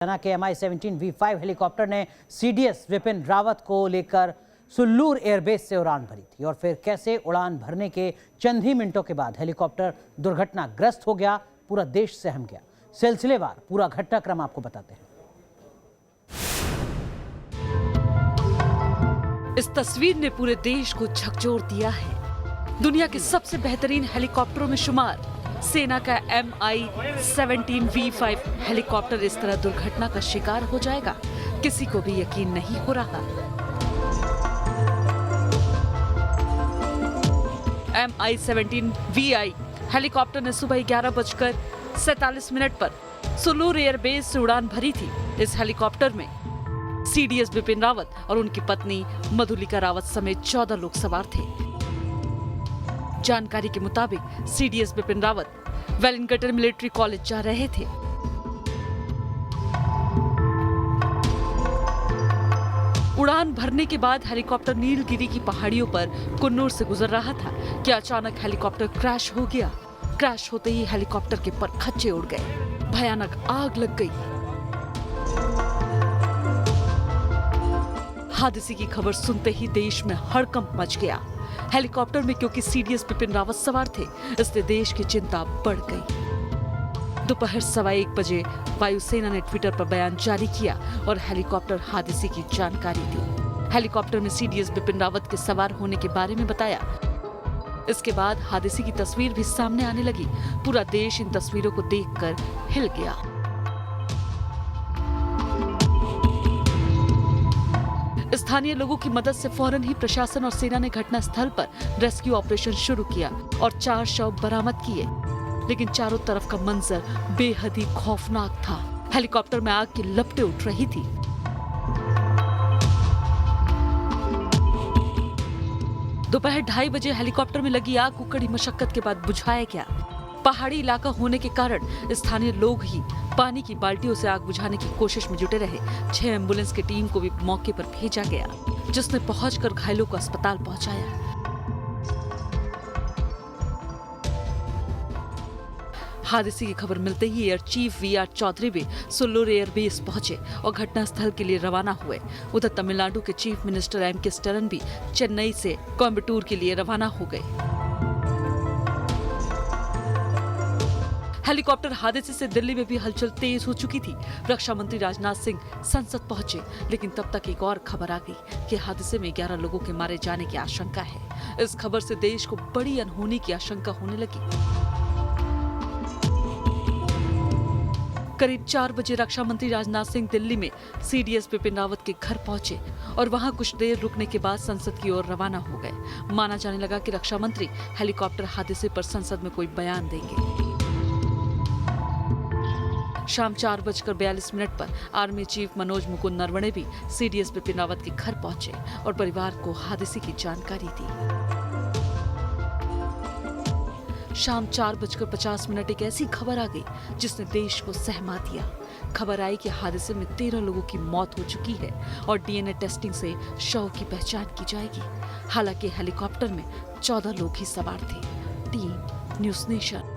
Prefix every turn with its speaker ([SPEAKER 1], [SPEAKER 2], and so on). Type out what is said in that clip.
[SPEAKER 1] सेना के MI-17 V5 helicopter ने सीडीएस विपिन रावत को लेकर सुल्लूर एयरबेस से उड़ान भरी थी और फिर कैसे उड़ान भरने के चंद ही मिनटों के बाद हेलीकॉप्टर दुर्घटनाग्रस्त हो गया, पूरा देश सहम गया। सिलसिलेवार पूरा घटनाक्रम आपको बताते हैं।
[SPEAKER 2] इस तस्वीर ने पूरे देश को झकझोर दिया है। दुनिया के सबसे बेहतरीन हेलीकॉप्टरों में शुमार सेना का MI-17 V5 हेलीकॉप्टर इस तरह दुर्घटना का शिकार हो जाएगा, किसी को भी यकीन नहीं हो रहा। MI-17 VI हेलीकॉप्टर ने सुबह 11:47 पर सुल्लूर एयरबेस से उड़ान भरी थी। इस हेलीकॉप्टर में सीडीएस विपिन रावत और उनकी पत्नी मधुलिका रावत समेत 14 लोग सवार थे। जानकारी के मुताबिक CDS Vipin Rawat Wellington military college जा रहे थे। उड़ान भरने के बाद हेलीकॉप्टर नीलगिरी की पहाड़ियों पर कुन्नूर से गुजर रहा था कि अचानक हेलीकॉप्टर क्रैश हो गया। क्रैश होते ही हेलीकॉप्टर के परखच्चे उड़ गए, भयानक आग लग गई। हादसे की खबर सुनते ही देश में हड़कंप मच गया। हेलीकॉप्टर में क्योंकि सीडीएस विपिन रावत सवार थे, इससे देश की चिंता बढ़ गई। दोपहर 1:15 बजे वायुसेना ने ट्विटर पर बयान जारी किया और हेलीकॉप्टर हादसे की जानकारी दी। हेलीकॉप्टर में सीडीएस विपिन रावत के सवार होने के बारे में बताया। इसके बाद हादसे की तस्वीर भी सामने आने लगी। पूरा देश इन तस्वीरों को देखकर हिल गया। स्थानीय लोगों की मदद से फौरन ही प्रशासन और सेना ने घटनास्थल पर रेस्क्यू ऑपरेशन शुरू किया और 4 शव बरामद किए, लेकिन चारों तरफ का मंजर बेहद ही खौफनाक था। हेलीकॉप्टर में आग की लपटें उठ रही थी। दोपहर 2:30 बजे हेलीकॉप्टर में लगी आग को कड़ी मशक्कत के बाद बुझाया गया। पहाड़ी इलाका होने के कारण स्थानीय लोग ही पानी की बाल्टियों से आग बुझाने की कोशिश में जुटे रहे। 6 एम्बुलेंस की टीम को भी मौके पर भेजा गया, जिसने पहुंचकर घायलों को अस्पताल पहुंचाया। हादसे की खबर मिलते ही एयर चीफ VR चौधरी भी सुल्लूर एयरबेस पहुंचे और घटनास्थल के लिए रवाना हुए। उधर तमिलनाडु के चीफ मिनिस्टर MK स्टैलिन भी चेन्नई से कोयम्बटूर के लिए रवाना हो गए। हेलीकॉप्टर हादसे से दिल्ली में भी हलचल तेज हो चुकी थी। रक्षा मंत्री राजनाथ सिंह संसद पहुंचे, लेकिन तब तक एक और खबर आ गई कि हादसे में 11 लोगों के मारे जाने की आशंका है। इस खबर से देश को बड़ी अनहोनी की आशंका होने लगी। करीब 4 बजे रक्षा मंत्री राजनाथ सिंह दिल्ली में सीडीएस विपिन रावत के घर पहुंचे और वहां कुछ देर रुकने के बाद संसद की ओर रवाना हो गए। माना जाने लगा कि रक्षा मंत्री हेलीकॉप्टर हादसे पर संसद में कोई बयान देंगे। शाम 4:42 पर आर्मी चीफ मनोज मुकुंद नरवणे भी सीडीएस विपिन रावत के घर पहुंचे और परिवार को हादसे की जानकारी दी। शाम 4:50 एक ऐसी खबर आ गई जिसने देश को सहमा दिया। खबर आई कि हादसे में 13 लोगों की मौत हो चुकी है और DNA टेस्टिंग से शव की पहचान की जाएगी। हालांकि हेलीकॉप्टर में 14 लोग ही सवार थे। Team news nation.